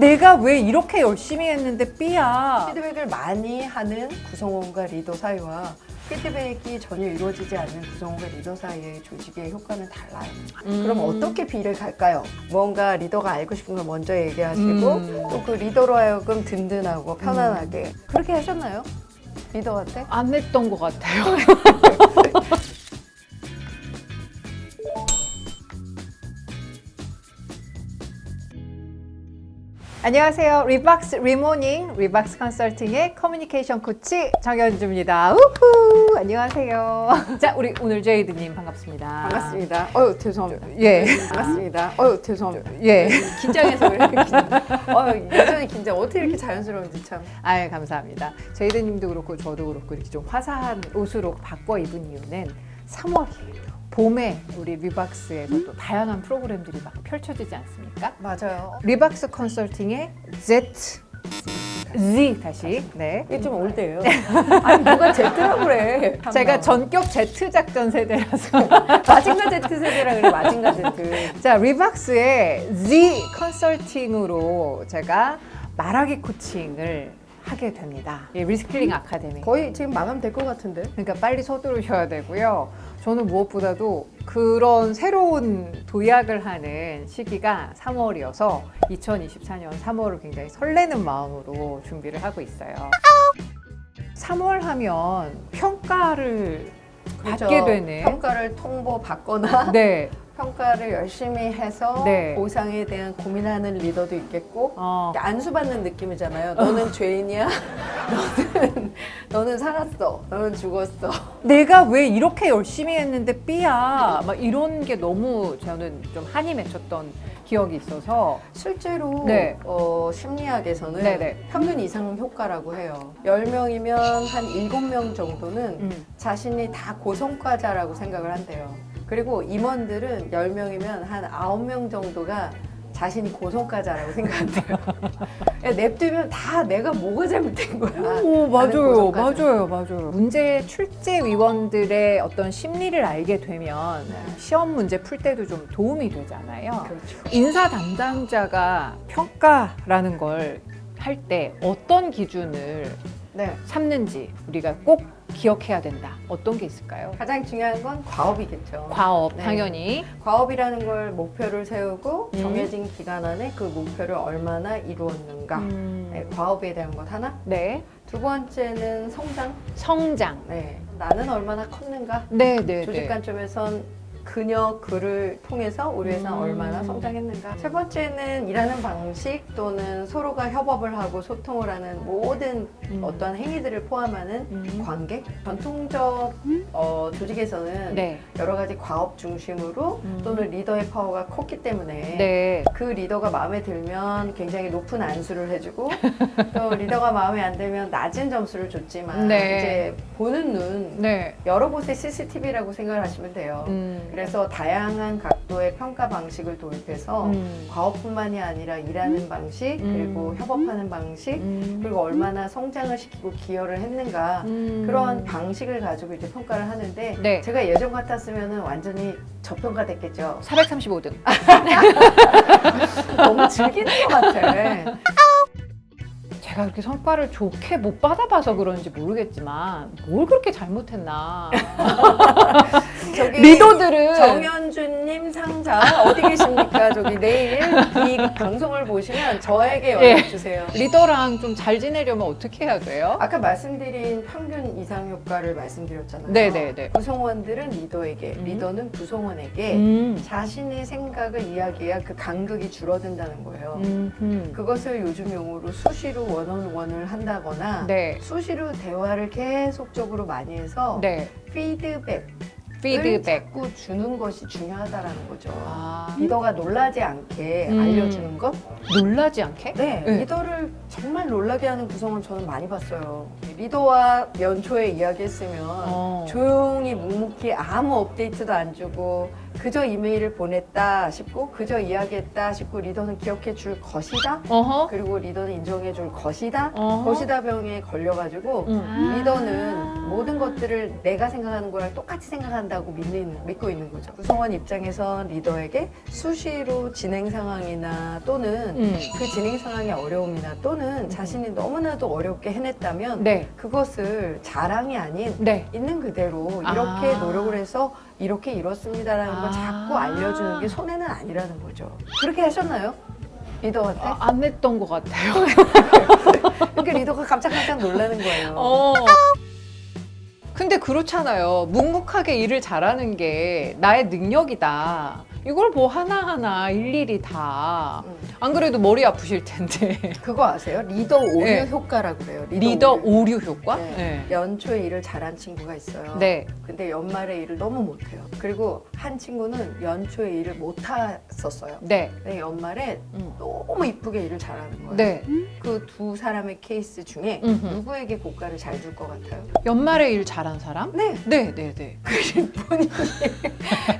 내가 왜 이렇게 열심히 했는데 B야. 피드백을 많이 하는 구성원과 리더 사이와 피드백이 전혀 이루어지지 않는 구성원과 리더 사이의 조직의 효과는 달라요. 그럼 어떻게 B를 갈까요? 뭔가 리더가 알고 싶은 걸 먼저 얘기하시고 또 그 리더로 하여금 든든하고 편안하게 그렇게 하셨나요? 리더한테? 안 했던 것 같아요. 안녕하세요. 리박스 리모닝, 리박스 컨설팅의 커뮤니케이션 코치 정현주입니다. 우후! 안녕하세요. 자, 우리 오늘 제이드님 반갑습니다. 반갑습니다. 죄송합니다. 예. 반갑습니다. 죄송합니다. 예. 긴장해서 그래요. 여전히 긴장. 어떻게 이렇게 자연스러운지 참. 아유, 감사합니다. 제이드님도 그렇고 저도 그렇고 이렇게 좀 화사한 옷으로 바꿔 입은 이유는 3월이에요. 봄에 우리 리박스에서 또 다양한 프로그램들이 막 펼쳐지지 않습니까? 맞아요. 리박스 컨설팅의 Z 다시. 네. 이게 좀 올드해요. 아니 누가 Z라고 그래. 제가 전격 Z 작전 세대라서. 마징가 Z 세대라 그래. 마징가 Z. 자, 리박스의 Z 컨설팅으로 제가 말하기 코칭을 하게 됩니다. 예, 리스킬링 아카데미. 거의 지금 마감될 것 같은데. 그러니까 빨리 서두르셔야 되고요. 저는 무엇보다도 그런 새로운 도약을 하는 시기가 3월이어서 2024년 3월을 굉장히 설레는 마음으로 준비를 하고 있어요. 3월 하면 평가를 받게 되는. 평가를 통보받거나 네. 평가를 열심히 해서 네. 보상에 대한 고민하는 리더도 있겠고 어. 안수받는 느낌이잖아요. 너는 죄인이야? 너는 살았어. 너는 죽었어. 내가 왜 이렇게 열심히 했는데 B야. 막 이런 게 너무 저는 좀 한이 맺혔던 기억이 있어서. 실제로 네. 심리학에서는 네네. 평균 이상 효과라고 해요. 10명이면 한 7명 정도는 자신이 다 고성과자라고 생각을 한대요. 그리고 임원들은 10명이면 한 9명 정도가 자신이 고성과자라고 생각한대요. 냅두면 다 내가 뭐가 잘못된 거야. 오, 나는 고성과자. 맞아요. 문제 출제 위원들의 어떤 심리를 알게 되면 시험 문제 풀 때도 좀 도움이 되잖아요. 그렇죠. 인사 담당자가 평가라는 걸 할 때 어떤 기준을 네. 삼는지 우리가 꼭 기억해야 된다. 어떤 게 있을까요? 가장 중요한 건 과업이겠죠. 과업, 네. 당연히. 과업이라는 걸 목표를 세우고 정해진 기간 안에 그 목표를 얼마나 이루었는가. 네, 과업에 대한 것 하나. 네. 두 번째는 성장. 성장. 네. 나는 얼마나 컸는가. 네. 조직 관점에선 그를 통해서 우리 회사는 얼마나 성장했는가. 세 번째는 일하는 방식 또는 서로가 협업을 하고 소통을 하는 모든 어떠한 행위들을 포함하는 관계. 전통적 조직에서는 네. 여러 가지 과업 중심으로 또는 리더의 파워가 컸기 때문에 네. 그 리더가 마음에 들면 굉장히 높은 안수를 해주고 또 리더가 마음에 안 들면 낮은 점수를 줬지만 네. 이제 보는 눈 네. 여러 곳의 CCTV라고 생각을 하시면 돼요. 그래서 다양한 각도의 평가 방식을 도입해서 과업뿐만이 아니라 일하는 방식 그리고 협업하는 방식 그리고 얼마나 성장을 시키고 기여를 했는가 그런 방식을 가지고 이제 평가를 하는데 네. 제가 예전 같았으면 완전히 저평가됐겠죠. 435등. 너무 즐기는 것 같아. 제가 그렇게 성과를 좋게 못 받아봐서 그런지 모르겠지만 뭘 그렇게 잘못했나. 저기 리더들은 정현주님 상자 어디 계십니까? 저기 내일 이 방송을 보시면 저에게 연락 주세요. 리더랑 좀 잘 지내려면 어떻게 해야 돼요? 아까 말씀드린 평균 이상 효과를 말씀드렸잖아요. 네네네. 구성원들은 리더에게, 리더는 구성원에게 자신의 생각을 이야기해야 그 간극이 줄어든다는 거예요. 그것을 요즘 용어로 수시로 원원원을 한다거나 네. 수시로 대화를 계속적으로 많이 해서 네. 피드백. 피드백. 자꾸 주는 것이 중요하다라는 거죠. 아, 리더가 놀라지 않게 알려주는 것. 놀라지 않게? 네, 네. 리더를 정말 놀라게 하는 구성은 저는 많이 봤어요. 리더와 연초에 이야기했으면 조용히 묵묵히 아무 업데이트도 안 주고 그저 이메일을 보냈다 싶고 그저 이야기했다 싶고 리더는 기억해 줄 것이다. 어허. 그리고 리더는 인정해 줄 것이다. 어허. 것이다 병에 걸려가지고 리더는 모든 것들을 내가 생각하는 거랑 똑같이 생각한다고 믿고 있는 거죠. 구성원 입장에선 리더에게 수시로 진행 상황이나 또는 그 진행 상황의 어려움이나 또는 자신이 너무나도 어렵게 해냈다면 네. 그것을 자랑이 아닌 네. 있는 그대로 이렇게 아. 노력을 해서 이렇게 이뤘습니다라는 걸 자꾸 알려주는 게 손해는 아니라는 거죠. 그렇게 하셨나요? 리더한테? 안 했던 것 같아요. 그러니까 리더가 깜짝깜짝 놀라는 거예요. 근데 그렇잖아요. 묵묵하게 일을 잘하는 게 나의 능력이다. 이걸 뭐 하나하나 일일이 다. 안 그래도 머리 아프실 텐데. 그거 아세요? 리더 오류 네. 효과라고 그래요. 리더 오류 효과? 네. 연초에 일을 잘한 친구가 있어요. 네. 근데 연말에 일을 너무 못해요. 그리고 한 친구는 연초에 일을 못했었어요. 네. 근데 연말에 너무 이쁘게 일을 잘하는 거예요. 네. 그 두 사람의 케이스 중에 음흠. 누구에게 고가를 잘 줄 것 같아요? 연말에 일 잘한 사람? 네. 네, 네, 네. 본인이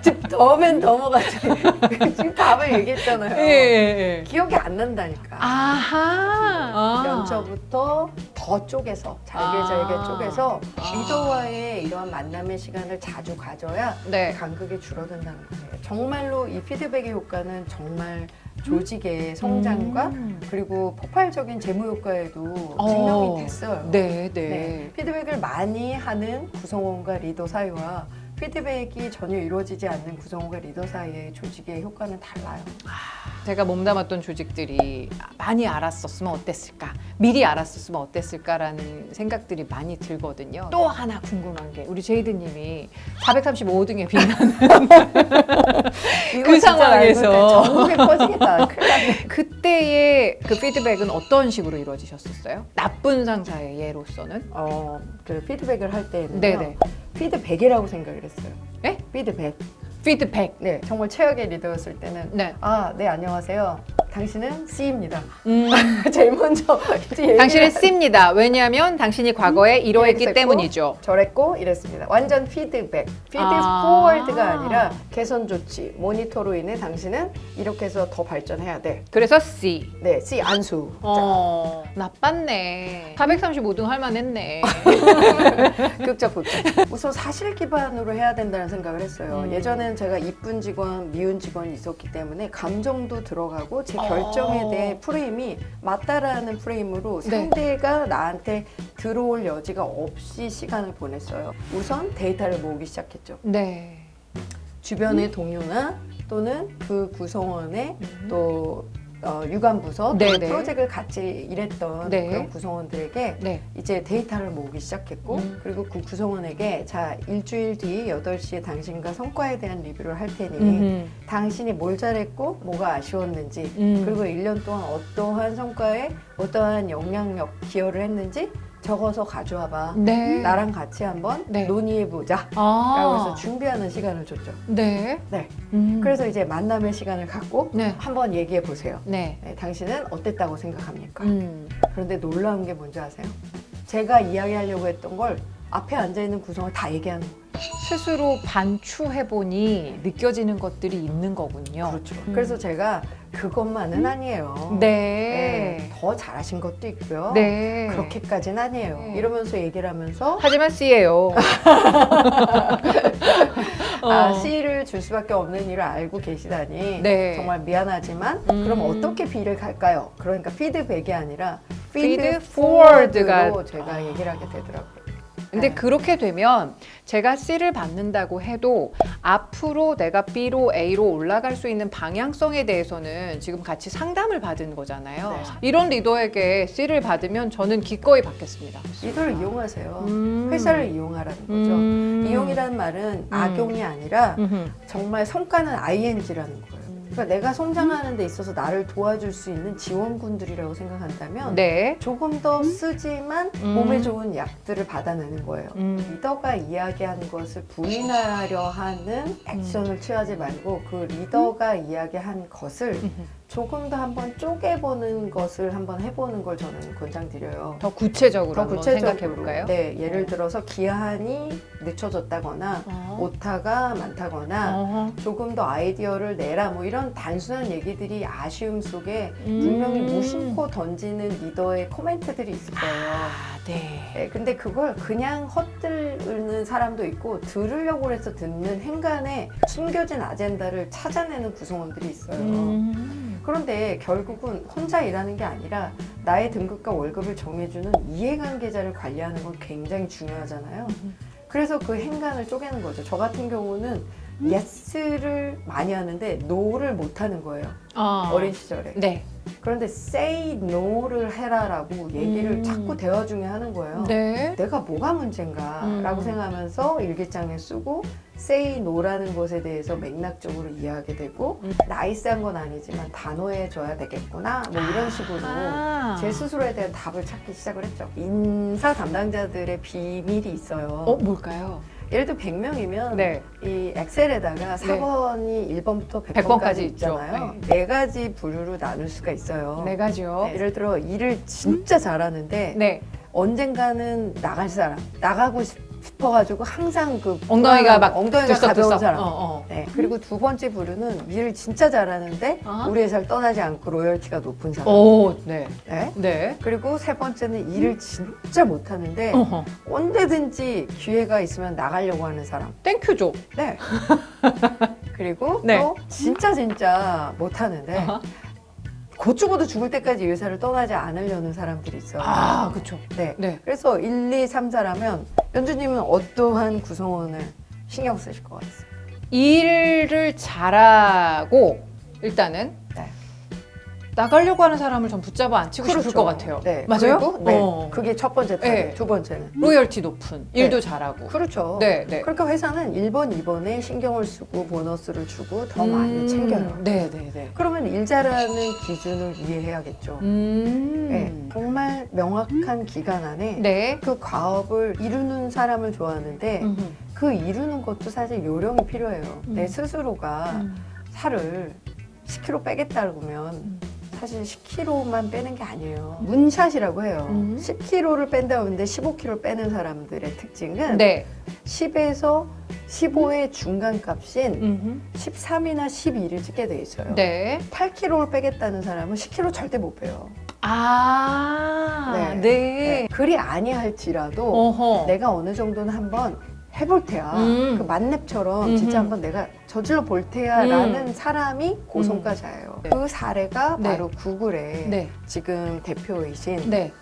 지금 더면 넘어가지. 지금 답을 얘기했잖아요. 예, 예. 기억이 안 난다니까. 아하. 연초부터 더 쪼개서 잘게 잘게 아. 쪼개서 리더와의 이러한 만남의 시간을 자주 가져야 네. 간극이 줄어든다는 거예요. 정말로 이 피드백의 효과는 정말 조직의 성장과 그리고 폭발적인 재무 효과에도 증명이 됐어요. 네, 네. 네. 피드백을 많이 하는 구성원과 리더 사이와 피드백이 전혀 이루어지지 않는 구성원과 리더 사이의 조직의 효과는 달라요. 제가 몸담았던 조직들이 많이 알았었으면 어땠을까, 미리 알았었으면 어땠을까라는 생각들이 많이 들거든요. 또 하나 궁금한 게 우리 제이드님이 435등에 빛나는 그 상황에서 전국에 퍼지겠다. 큰일 났네. 그때의 그 피드백은 어떤 식으로 이루어지셨었어요? 나쁜 상사의 예로서는? 그 피드백을 할 때는요. 네네. 피드백이라고 생각을 했어요. 네? 피드백. 피드백. 네, 정말 최악의 리더였을 때는 네. 네, 안녕하세요. 당신은 C입니다. 제일 먼저 당신은 C입니다. 왜냐하면 당신이 과거에 이러했기 이랬었고, 때문이죠. 저랬고 이랬습니다. 완전 피드백. 피드포워드가 아니라 개선 조치, 모니터로 인해 당신은 이렇게 해서 더 발전해야 돼. 그래서 C. 네, C 안수. 나빴네. 435등 할 만했네. 극적 극적. 우선 사실 기반으로 해야 된다는 생각을 했어요. 예전엔 제가 이쁜 직원, 미운 직원이 있었기 때문에 감정도 들어가고 제 결정에 대해 프레임이 맞다라는 프레임으로 상대가 나한테 들어올 여지가 없이 시간을 보냈어요. 우선 데이터를 모으기 시작했죠. 네. 주변의 동료나 또는 그 구성원의 또 유관부서 네네. 또는 프로젝트를 같이 일했던 네. 그런 구성원들에게 네. 이제 데이터를 모으기 시작했고 그리고 그 구성원에게 자 일주일 뒤 8시에 당신과 성과에 대한 리뷰를 할 테니 당신이 뭘 잘했고 뭐가 아쉬웠는지 그리고 1년 동안 어떠한 성과에 어떠한 영향력 기여를 했는지 적어서 가져와봐. 네. 나랑 같이 한번 네. 논의해보자. 라고 해서 준비하는 시간을 줬죠. 네. 네. 그래서 이제 만남의 시간을 갖고 네. 한번 얘기해 보세요. 네. 네, 당신은 어땠다고 생각합니까? 그런데 놀라운 게 뭔지 아세요? 제가 이야기하려고 했던 걸 앞에 앉아있는 구성을 다 얘기하는 거예요. 스스로 반추해보니 느껴지는 것들이 있는 거군요. 그렇죠. 그래서 제가 그것만은 아니에요. 네. 더 잘하신 것도 있고요. 네. 그렇게까지는 아니에요. 네. 이러면서 얘기를 하면서 하지만 C예요. C를 줄 수밖에 없는 일을 알고 계시다니 네. 정말 미안하지만 그럼 어떻게 B를 갈까요? 그러니까 피드백이 아니라 피드 피드포워드가 포워드가 제가 얘기를 하게 되더라고요. 근데 네. 그렇게 되면 제가 C를 받는다고 해도 앞으로 내가 B로 A로 올라갈 수 있는 방향성에 대해서는 지금 같이 상담을 받은 거잖아요. 네. 이런 리더에게 C를 받으면 저는 기꺼이 받겠습니다. 이걸 이용하세요. 회사를 이용하라는 거죠. 이용이라는 말은 악용이 아니라 정말 성과는 ING라는 거예요. 그러니까 내가 성장하는 데 있어서 나를 도와줄 수 있는 지원군들이라고 생각한다면 네. 조금 더 쓰지만 몸에 좋은 약들을 받아내는 거예요. 리더가 이야기한 것을 부인하려 하는 액션을 취하지 말고 그 리더가 이야기한 것을 조금 더 한번 쪼개보는 것을 한번 해보는 걸 저는 권장드려요. 더 구체적으로 더 한번 구체적으로 생각해 볼까요? 네, 예를 들어서 기한이 늦춰졌다거나 오타가 많다거나 조금 더 아이디어를 내라 뭐 이런 단순한 얘기들이 아쉬움 속에 분명히 무심코 던지는 리더의 코멘트들이 있을 거예요. 네. 네, 근데 그걸 그냥 헛들는 사람도 있고 들으려고 해서 듣는 행간에 숨겨진 아젠다를 찾아내는 구성원들이 있어요. 그런데 결국은 혼자 일하는 게 아니라 나의 등급과 월급을 정해주는 이해관계자를 관리하는 건 굉장히 중요하잖아요. 그래서 그 행간을 쪼개는 거죠. 저 같은 경우는 yes를 많이 하는데 no를 못 하는 거예요. 어린 시절에. 네. 그런데 say no를 해라라고 얘기를 자꾸 대화 중에 하는 거예요. 네. 내가 뭐가 문제인가 라고 생각하면서 일기장에 쓰고 say no라는 것에 대해서 맥락적으로 이해하게 되고 나이스한 건 아니지만 단호해져야 되겠구나 뭐 이런 식으로 제 스스로에 대한 답을 찾기 시작을 했죠. 인사 담당자들의 비밀이 있어요. 뭘까요? 예를 들어 100명이면 네. 이 엑셀에다가 4번이 1번부터 100번까지 있잖아요. 네 가지 부류로 나눌 수가 있어요. 네 가지요. 네, 예를 들어 일을 진짜 잘하는데 네. 언젠가는 나갈 사람, 나가고 싶어가지고 항상 그 엉덩이가 막 엉덩이가 들썩들썩. 가벼운 사람. 네. 그리고 두 번째 부류는 일을 진짜 잘하는데 우리 회사를 떠나지 않고 로열티가 높은 사람. 오, 네. 네. 네. 그리고 세 번째는 일을 진짜 못하는데 언제든지 기회가 있으면 나가려고 하는 사람. 땡큐죠. 네. 그리고 네. 또 진짜 못하는데 곧 죽어도 죽을 때까지 이 회사를 떠나지 않으려는 사람들이 있어요. 그렇죠. 네. 네. 그래서 1, 2, 3, 4라면 연주님은 어떠한 구성원을 신경 쓰실 것 같으세요? 일을 잘하고 일단은 네. 나가려고 하는 사람을 전 붙잡아 앉히고 싶을 것 같아요. 네. 맞아요? 그리고, 네. 그게 첫 번째 타겟. 네. 두 번째는. 로열티 높은, 일도 잘하고. 그렇죠. 네, 네. 그러니까 회사는 1번, 2번에 신경을 쓰고 보너스를 주고 더 많이 챙겨요. 네, 네, 네. 그러면 일 잘하는 기준을 이해해야겠죠. 네. 정말 명확한 기간 안에 네. 그 과업을 이루는 사람을 좋아하는데 그 이루는 것도 사실 요령이 필요해요. 내 스스로가 살을 10kg 빼겠다 그러면 사실 10kg만 빼는 게 아니에요. 문샷이라고 해요. 10kg를 뺀다 그러는데 15kg 빼는 사람들의 특징은 네. 10에서 15의 중간값인 13이나 12를 찍게 돼 있어요. 네. 8kg를 빼겠다는 사람은 10kg 절대 못 빼요. 네. 네. 그리 아니할지라도 어허. 내가 어느 정도는 한번 해볼 테야. 그 만렙처럼 진짜 한번 내가 저질러 볼 테야 라는 사람이 고성과자예요. 네. 그 사례가 네. 바로 구글의 네. 지금 대표이신 네.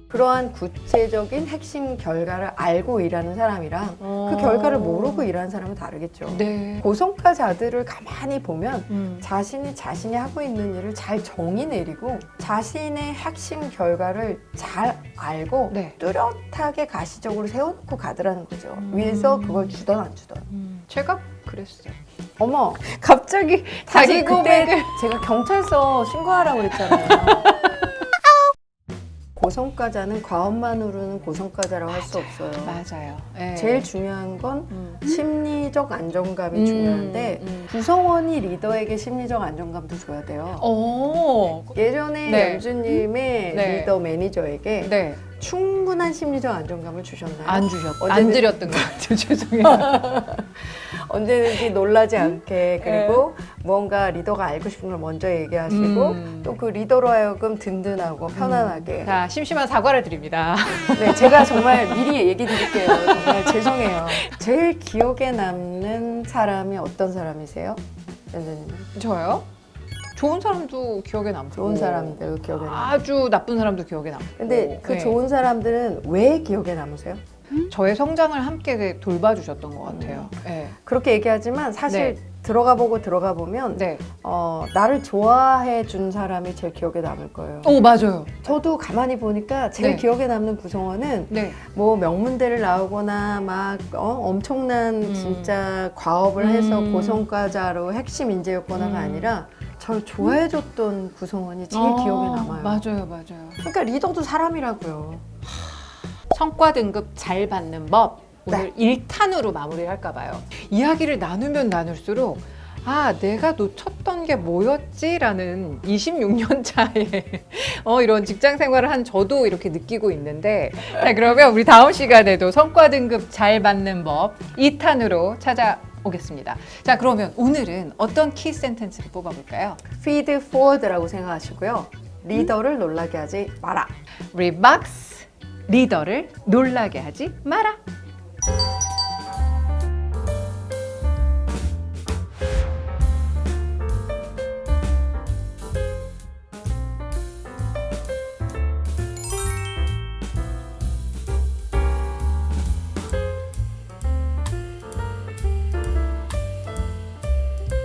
그러한 구체적인 핵심 결과를 알고 일하는 사람이랑 그 결과를 모르고 일하는 사람은 다르겠죠. 네. 고성과자들을 가만히 보면 자신이 하고 있는 일을 잘 정의 내리고 자신의 핵심 결과를 잘 알고 네. 뚜렷하게 가시적으로 세워놓고 가더라는 거죠. 위에서 그걸 주던 안 주던. 제가 그랬어요. 어머, 갑자기 자기 사실 그때 고백을. 제가 경찰서 신고하라고 그랬잖아요. 고성과자는 과업만으로는 고성과자라고 할 수 없어요. 맞아요. 네. 제일 중요한 건 심리적 안정감이 중요한데 구성원이 리더에게 심리적 안정감도 줘야 돼요. 예전에 네. 연주님의 네. 리더 매니저에게 네. 충분한 심리적 안정감을 주셨나요? 안 드렸던 것 같아요. 죄송해요. 언제든지 놀라지 않게 그리고 뭔가 리더가 알고 싶은 걸 먼저 얘기하시고 또 그 리더로 하여금 든든하고 편안하게. 자, 심심한 사과를 드립니다. 네, 제가 정말 미리 얘기 드릴게요. 정말 죄송해요. 제일 기억에 남는 사람이 어떤 사람이세요? 연주님. 저요? 좋은 사람도 기억에 남고 좋은 사람들 기억에 남고. 아주 나쁜 사람도 기억에 남고. 근데 그 네. 좋은 사람들은 왜 기억에 남으세요? 저의 성장을 함께 돌봐주셨던 것 같아요. 네. 그렇게 얘기하지만 사실 네. 들어가 보면 네. 나를 좋아해 준 사람이 제일 기억에 남을 거예요. 오, 맞아요. 저도 가만히 보니까 제일 네. 기억에 남는 구성원은 네. 뭐 명문대를 나오거나 막 엄청난 진짜 과업을 해서 고성과자로 핵심 인재였거나가 아니라 저를 좋아해줬던 구성원이 제일 기억에 남아요. 맞아요, 맞아요. 그러니까 리더도 사람이라고요. 성과 등급 잘 받는 법 오늘 1탄으로 마무리를 할까 봐요. 이야기를 나누면 나눌수록 내가 놓쳤던 게 뭐였지라는 26년 차에 이런 직장 생활을 한 저도 이렇게 느끼고 있는데, 자, 그러면 우리 다음 시간에도 성과 등급 잘 받는 법 2탄으로 찾아오겠습니다. 자, 그러면 오늘은 어떤 키 센텐스를 뽑아볼까요? feed forward라고 생각하시고요. 리더를 놀라게 하지 마라. 리박스 리더를 놀라게 하지 마라.